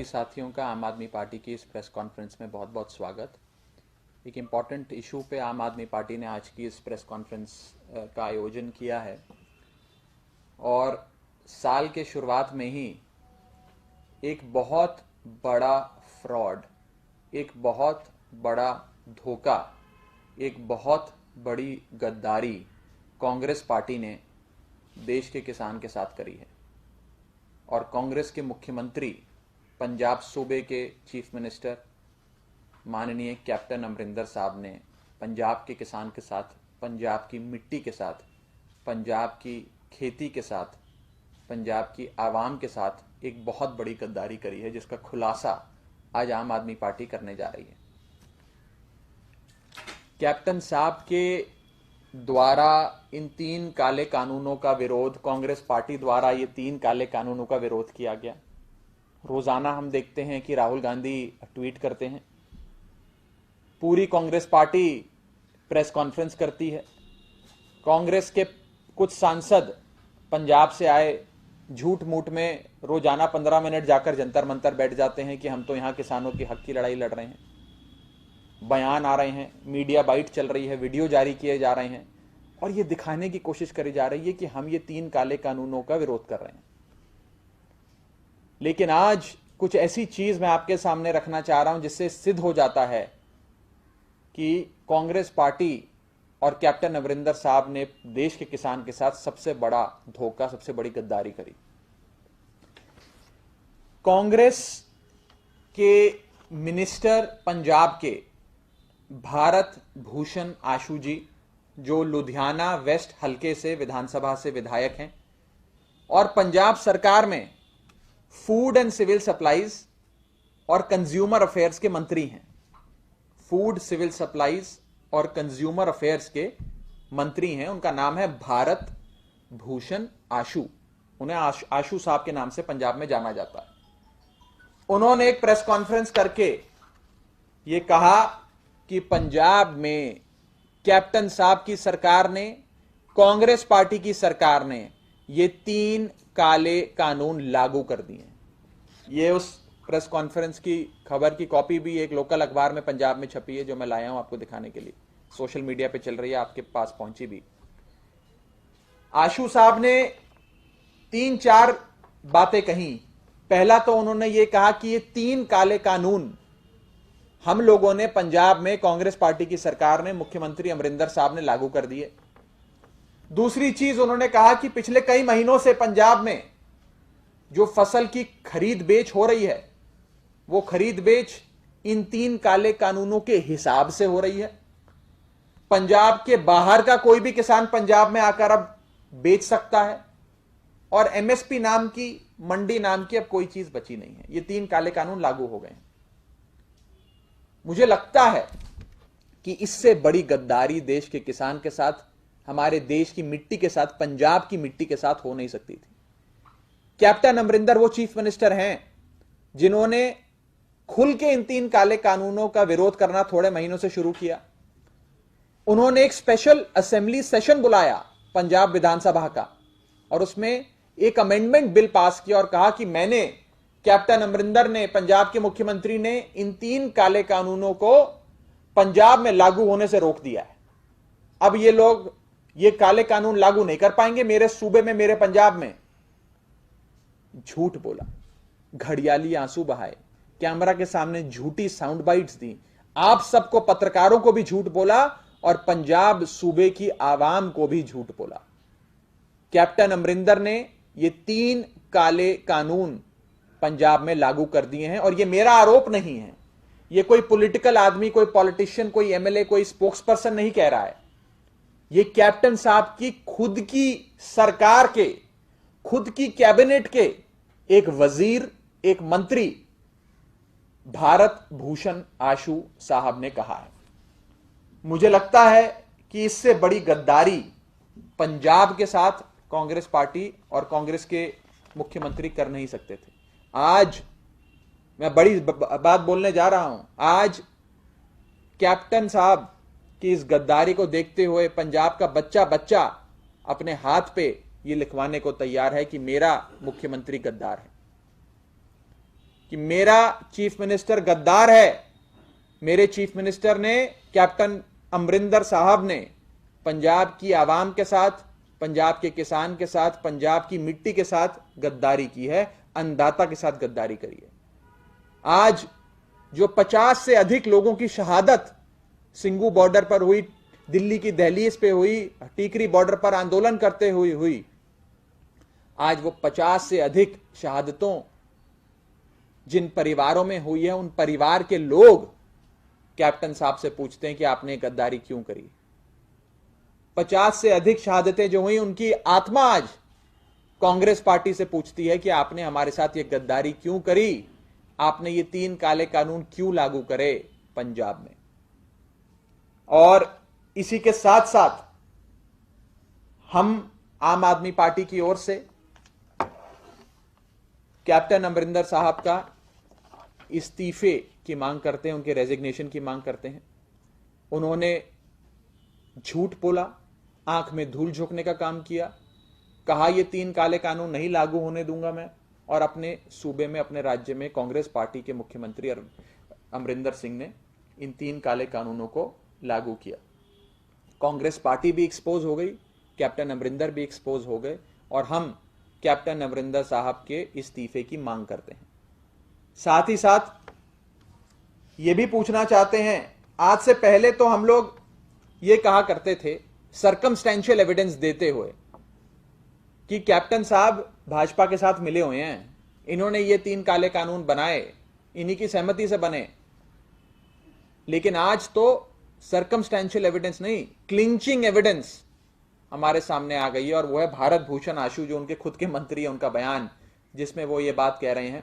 सभी साथियों का आम आदमी पार्टी की इस प्रेस कॉन्फ्रेंस में बहुत बहुत स्वागत। एक इम्पॉर्टेंट इशू पे आम आदमी पार्टी ने आज की इस प्रेस कॉन्फ्रेंस का आयोजन किया है और साल के शुरुआत में ही एक बहुत बड़ा फ्रॉड, एक बहुत बड़ा धोखा, एक बहुत बड़ी गद्दारी कांग्रेस पार्टी ने देश के किसान के साथ करी है। और कांग्रेस के मुख्यमंत्री, पंजाब सूबे के चीफ मिनिस्टर माननीय कैप्टन अमरिंदर साहब ने पंजाब के किसान के साथ, पंजाब की मिट्टी के साथ, पंजाब की खेती के साथ, पंजाब की आवाम के साथ एक बहुत बड़ी गद्दारी करी है, जिसका खुलासा आज आम आदमी पार्टी करने जा रही है। कैप्टन साहब के द्वारा इन 3 काले कानूनों का विरोध, कांग्रेस पार्टी द्वारा ये 3 काले कानूनों का विरोध किया गया। रोजाना हम देखते हैं कि राहुल गांधी ट्वीट करते हैं, पूरी कांग्रेस पार्टी प्रेस कॉन्फ्रेंस करती है, कांग्रेस के कुछ सांसद पंजाब से आए झूठ मूठ में रोजाना 15 मिनट जाकर जंतर मंतर बैठ जाते हैं कि हम तो यहां किसानों के हक की लड़ाई लड़ रहे हैं। बयान आ रहे हैं, मीडिया बाइट चल रही है, वीडियो जारी किए जा रहे हैं और ये दिखाने की कोशिश करी जा रही है कि हम ये 3 काले कानूनों का विरोध कर रहे हैं। लेकिन आज कुछ ऐसी चीज मैं आपके सामने रखना चाह रहा हूं जिससे सिद्ध हो जाता है कि कांग्रेस पार्टी और कैप्टन अमरिंदर साहब ने देश के किसान के साथ सबसे बड़ा धोखा, सबसे बड़ी गद्दारी करी। कांग्रेस के मिनिस्टर पंजाब के भारत भूषण आशू जी, जो लुधियाना वेस्ट हलके से विधानसभा से विधायक हैं और पंजाब सरकार में फूड एंड सिविल सप्लाईज और कंज्यूमर अफेयर्स के मंत्री हैं। फूड, सिविल सप्लाईज और कंज्यूमर अफेयर्स के मंत्री हैं। उनका नाम है भारत भूषण आशू। उन्हें आशू साहब के नाम से पंजाब में जाना जाता है। उन्होंने एक प्रेस कॉन्फ्रेंस करके यह कहा कि पंजाब में कैप्टन साहब की सरकार ने, कांग्रेस पार्टी की सरकार ने ये 3 काले कानून लागू कर दिए। ये उस प्रेस कॉन्फ्रेंस की खबर की कॉपी भी एक लोकल अखबार में पंजाब में छपी है, जो मैं लाया हूं आपको दिखाने के लिए। सोशल मीडिया पे चल रही है, आपके पास पहुंची भी। आशू साहब ने 3-4 बातें कही। पहला तो उन्होंने ये कहा कि ये 3 काले कानून हम लोगों ने पंजाब में, कांग्रेस पार्टी की सरकार ने, मुख्यमंत्री अमरिंदर साहब ने लागू कर दिए। दूसरी चीज उन्होंने कहा कि पिछले कई महीनों से पंजाब में जो फसल की खरीद बेच हो रही है, वो खरीद बेच इन 3 काले कानूनों के हिसाब से हो रही है। पंजाब के बाहर का कोई भी किसान पंजाब में आकर अब बेच सकता है और एमएसपी नाम की, मंडी नाम की अब कोई चीज बची नहीं है। ये 3 काले कानून लागू हो गए हैं। मुझे लगता है कि इससे बड़ी गद्दारी देश के किसान के साथ, हमारे देश की मिट्टी के साथ, पंजाब की मिट्टी के साथ हो नहीं सकती थी। कैप्टन अमरिंदर वो चीफ मिनिस्टर हैं जिन्होंने खुल के इन 3 काले कानूनों का विरोध करना थोड़े महीनों से शुरू किया। उन्होंने एक स्पेशल असेंबली सेशन बुलाया पंजाब विधानसभा का और उसमें एक अमेंडमेंट बिल पास किया और कहा कि मैंने, कैप्टन अमरिंदर ने, पंजाब के मुख्यमंत्री ने इन 3 काले कानूनों को पंजाब में लागू होने से रोक दिया है। अब ये लोग ये काले कानून लागू नहीं कर पाएंगे मेरे सूबे में, मेरे पंजाब में। झूठ बोला, घड़ियाली आंसू बहाए, कैमरा के सामने झूठी साउंड बाइट्स दी, आप सबको, पत्रकारों को भी झूठ बोला और पंजाब सूबे की आवाम को भी झूठ बोला। कैप्टन अमरिंदर ने ये 3 काले कानून पंजाब में लागू कर दिए हैं और ये मेरा आरोप नहीं है। ये कोई पॉलिटिकल आदमी, कोई पॉलिटिशियन, कोई एमएलए, कोई स्पोक्सपर्सन नहीं कह रहा है। ये कैप्टन साहब की खुद की सरकार के, खुद की कैबिनेट के एक वजीर, एक मंत्री भारत भूषण आशू साहब ने कहा है। मुझे लगता है कि इससे बड़ी गद्दारी पंजाब के साथ कांग्रेस पार्टी और कांग्रेस के मुख्यमंत्री कर नहीं सकते थे। आज मैं बड़ी बात बोलने जा रहा हूं। आज कैप्टन साहब की इस गद्दारी को देखते हुए पंजाब का बच्चा बच्चा अपने हाथ पे ये लिखवाने को तैयार है कि मेरा मुख्यमंत्री गद्दार है, कि मेरा चीफ मिनिस्टर गद्दार है। मेरे चीफ मिनिस्टर ने, कैप्टन अमरिंदर साहब ने पंजाब की आवाम के साथ, पंजाब के किसान के साथ, पंजाब की मिट्टी के साथ गद्दारी की है, अन्नदाता के साथ गद्दारी करी है। आज जो 50 से अधिक लोगों की शहादत सिंगू बॉर्डर पर हुई, दिल्ली की दहलीज पे हुई, टीकरी बॉर्डर पर आंदोलन करते हुई, आज वो 50 से अधिक शहादतों जिन परिवारों में हुई है, उन परिवार के लोग कैप्टन साहब से पूछते हैं कि आपने गद्दारी क्यों करी। 50 से अधिक शहादतें जो हुई, उनकी आत्मा आज कांग्रेस पार्टी से पूछती है कि आपने हमारे साथ ये गद्दारी क्यों करी, आपने ये 3 काले कानून क्यों लागू करे पंजाब में। और इसी के साथ साथ हम आम आदमी पार्टी की ओर से कैप्टन अमरिंदर साहब का इस्तीफे की मांग करते हैं, उनके रेजिग्नेशन की मांग करते हैं। उन्होंने झूठ बोला, आंख में धूल झोंकने का काम किया, कहा ये 3 काले कानून नहीं लागू होने दूंगा मैं, और अपने सूबे में, अपने राज्य में कांग्रेस पार्टी के मुख्यमंत्री अमरिंदर सिंह ने इन 3 काले कानूनों को लागू किया। कांग्रेस पार्टी भी एक्सपोज हो गई, कैप्टन अमरिंदर भी एक्सपोज हो गए, और हम कैप्टन अमरिंदर साहब के इस्तीफे की मांग करते हैं। साथ ही साथ यह भी पूछना चाहते हैं, आज से पहले तो हम लोग ये कहा करते थे सर्कमस्टेंशियल एविडेंस देते हुए कि कैप्टन साहब भाजपा के साथ मिले हुए हैं, इन्होंने ये 3 काले कानून बनाए, इन्हीं की सहमति से बने। लेकिन आज तो सर्कमस्टेंशियल एविडेंस नहीं, क्लिंचिंग एविडेंस हमारे सामने आ गई है, और वो है भारत भूषण आशु, जो उनके खुद के मंत्री है, उनका बयान, जिसमें वो ये बात कह रहे हैं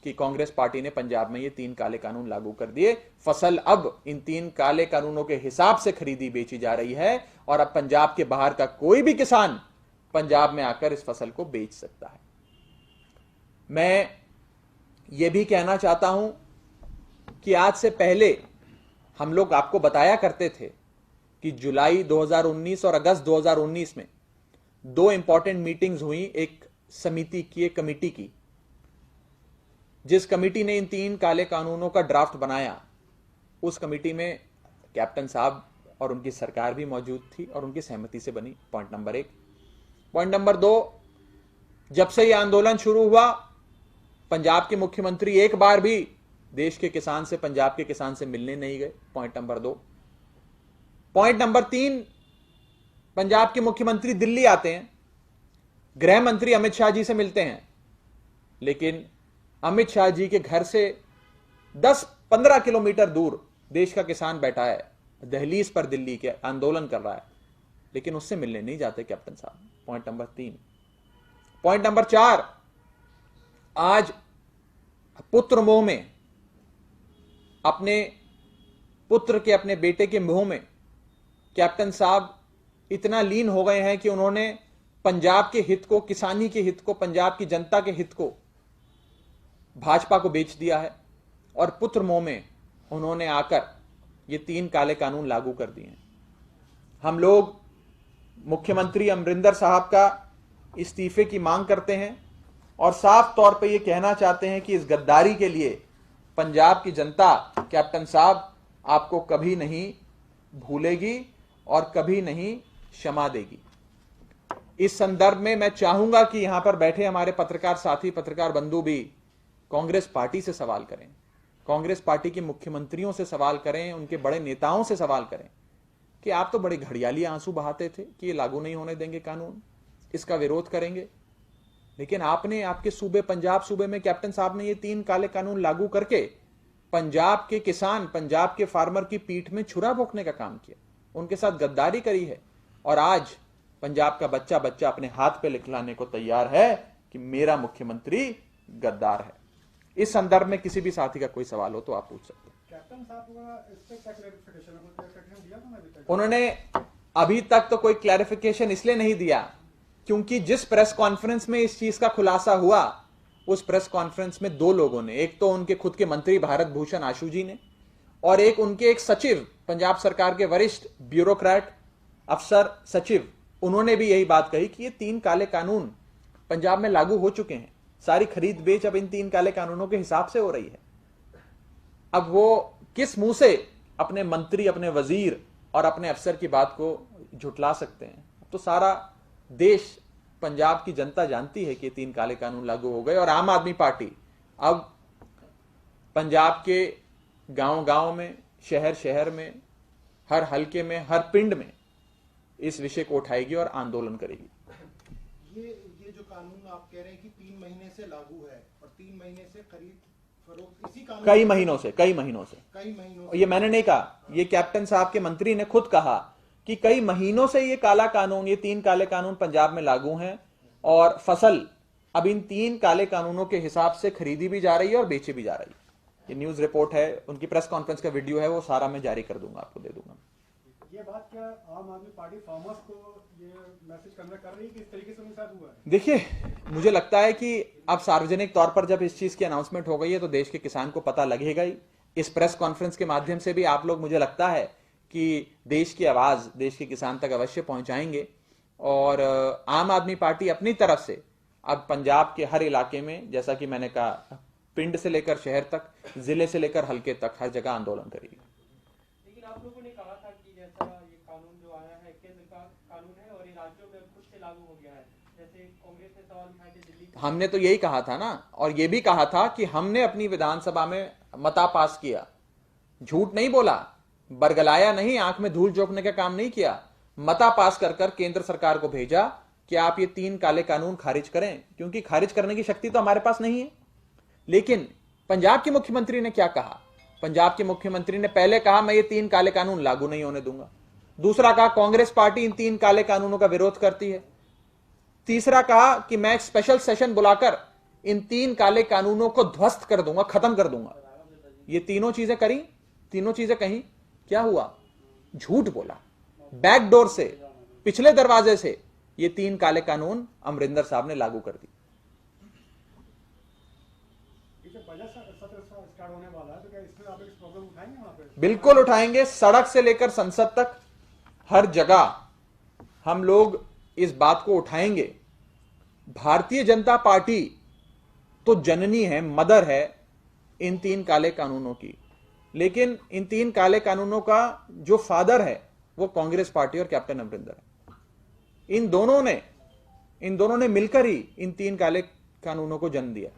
कि कांग्रेस पार्टी ने पंजाब में ये 3 काले कानून लागू कर दिए, फसल अब इन 3 काले कानूनों के हिसाब से खरीदी बेची जा रही है, और अब पंजाब के बाहर का कोई भी किसान पंजाब में आकर इस फसल को बेच सकता है। मैं ये भी कहना चाहता हूं कि आज से पहले हम लोग आपको बताया करते थे कि जुलाई 2019 और अगस्त 2019 में 2 इंपॉर्टेंट मीटिंग्स हुई, एक समिति की, एक कमेटी की, जिस कमेटी ने इन 3 काले कानूनों का ड्राफ्ट बनाया। उस कमेटी में कैप्टन साहब और उनकी सरकार भी मौजूद थी, और उनकी सहमति से बनी। Point number 1। पॉइंट नंबर 2, जब से यह आंदोलन शुरू हुआ, पंजाब के मुख्यमंत्री एक बार भी देश के किसान से, पंजाब के किसान से मिलने नहीं गए। Point number 2। Point number 3, Punjab के मुख्यमंत्री दिल्ली आते हैं, गृह मंत्री अमित शाह जी से मिलते हैं, लेकिन अमित शाह जी के घर से 10-15 किलोमीटर दूर देश का किसान बैठा है, दहलीज पर दिल्ली के आंदोलन कर रहा है, लेकिन उससे मिलने नहीं जाते कैप्टन साहब। Point number 3। पॉइंट नंबर 4, आज पुत्र मोह में, अपने पुत्र के, अपने बेटे के मोह में कैप्टन साहब इतना लीन हो गए हैं कि उन्होंने पंजाब के हित को, किसानी के हित को, पंजाब की जनता के हित को भाजपा को बेच दिया है, और पुत्र मोह में उन्होंने आकर ये 3 काले कानून लागू कर दिए हैं। हम लोग मुख्यमंत्री अमरिंदर साहब का इस्तीफे की मांग करते हैं, और साफ तौर पे ये कहना चाहते हैं कि इस गद्दारी के लिए पंजाब की जनता, कैप्टन साहब, आपको कभी नहीं भूलेगी और कभी नहीं क्षमा देगी। इस संदर्भ में मैं चाहूंगा कि यहां पर बैठे हमारे पत्रकार साथी, पत्रकार बंधु भी कांग्रेस पार्टी से सवाल करें, कांग्रेस पार्टी के मुख्यमंत्रियों से सवाल करें, उनके बड़े नेताओं से सवाल करें कि आप तो बड़े घड़ियाली आंसू बहाते थे कि ये लागू नहीं होने देंगे कानून, इसका विरोध करेंगे, लेकिन आपने, आपके सूबे, पंजाब सूबे में कैप्टन साहब ने ये 3 काले कानून लागू करके पंजाब के किसान, पंजाब के फार्मर की पीठ में छुरा भोंकने का काम किया, उनके साथ गद्दारी करी है, और आज पंजाब का बच्चा बच्चा अपने हाथ पे लिखलाने को तैयार है कि मेरा मुख्यमंत्री गद्दार है। इस संदर्भ में किसी भी साथी का कोई सवाल हो तो आप पूछ सकते हैं। कैप्टन साहब को इस पे क्या क्लैरिफिकेशन दिया था अभी तक? उन्होंने अभी तक तो कोई क्लैरिफिकेशन इसलिए नहीं दिया क्योंकि जिस प्रेस कॉन्फ्रेंस में इस चीज का खुलासा हुआ, उस प्रेस कॉन्फ्रेंस में 2 लोगों ने, एक तो उनके खुद के मंत्री भारत भूषण आशु जी ने, और एक सचिव, पंजाब सरकार के वरिष्ठ ब्यूरोक्रेट, अफसर सचिव, उन्होंने भी यही बात कही कि ये 3 काले कानून पंजाब में लागू हो चुके हैं। सारी खरीद बेच अब इन 3 काले कानूनों के हिसाब से हो रही है। अब वो किस मुंह से अपने मंत्री, अपने वजीर और अपने अफसर की बात को झुटला सकते हैं? तो सारा देश, पंजाब की जनता जानती है कि 3 काले कानून लागू हो गए और आम आदमी पार्टी अब पंजाब के गांव गांव में, शहर शहर में, हर हलके में, हर पिंड में इस विषय को उठाएगी और आंदोलन करेगी। ये जो कानून आप कह रहे हैं कि 3 महीने से लागू है और 3 महीने से खरीद फरोख्त इसी कानून कई महीनों से ये मैंने नहीं कहा, ये कैप्टन साहब के मंत्री ने खुद कहा कि कई महीनों से ये काला कानून, ये 3 काले कानून पंजाब में लागू हैं और फसल अब इन 3 काले कानूनों के हिसाब से खरीदी भी जा रही है और बेची भी जा रही है। ये न्यूज रिपोर्ट है, उनकी प्रेस कॉन्फ्रेंस का वीडियो है, वो सारा मैं जारी कर दूंगा, आपको दे दूंगा। ये बात क्या आम आदमी पार्टी फार्मर्स को ये मैसेज कन्वे कर रही है कि इस तरीके से उनके साथ हुआ है? देखिए, मुझे लगता है कि अब सार्वजनिक तौर पर जब इस चीज की अनाउंसमेंट हो गई है तो देश के किसान को पता लगेगा ही। इस प्रेस कॉन्फ्रेंस के माध्यम से भी आप लोग, मुझे लगता है कि देश की आवाज देश के किसान तक अवश्य पहुंचाएंगे और आम आदमी पार्टी अपनी तरफ से अब पंजाब के हर इलाके में, जैसा कि मैंने कहा, पिंड से लेकर शहर तक, जिले से लेकर हल्के तक, हर जगह आंदोलन करेगी। लेकिन आप लोगों ने कहा था कि जैसा ये कानून जो आया है केंद्र का कानून है और ये राज्यों में खुद से लागू हो गया है, जैसे कांग्रेस ने सवाल उठाए थे दिल्ली। हमने तो यही कहा था ना, और ये भी कहा था कि हमने अपनी विधानसभा में मता पास किया, झूठ नहीं बोला, बरगलाया नहीं, आंख में धूल झोंकने का काम नहीं किया, मता पास कर कर केंद्र सरकार को भेजा कि आप ये 3 काले कानून खारिज करें, क्योंकि खारिज करने की शक्ति तो हमारे पास नहीं है। लेकिन पंजाब के मुख्यमंत्री ने क्या कहा? पंजाब के मुख्यमंत्री ने पहले कहा मैं ये 3 काले कानून लागू नहीं होने दूंगा, दूसरा कहा कांग्रेस पार्टी इन 3 काले कानूनों का विरोध करती है, तीसरा कहा कि मैं एक स्पेशल सेशन बुलाकर इन 3 काले कानूनों को ध्वस्त कर दूंगा, खत्म कर दूंगा। ये तीनों चीजें करी, तीनों चीजें कहीं, क्या हुआ? झूठ बोला, बैकडोर से, पिछले दरवाजे से ये 3 काले कानून अमरिंदर साहब ने लागू कर दी। बजट सत्र स्टार्ट होने वाला है तो क्या इसमें आप एक प्रॉब्लम उठाएंगे वहां पे? बिल्कुल उठाएंगे, सड़क से लेकर संसद तक हर जगह हम लोग इस बात को उठाएंगे। भारतीय जनता पार्टी तो जननी है, मदर है इन 3 काले कानूनों की, लेकिन इन 3 काले कानूनों का जो फादर है वो कांग्रेस पार्टी और कैप्टन अमरिंदर है। इन दोनों ने मिलकर ही इन 3 काले कानूनों को जन्म दिया।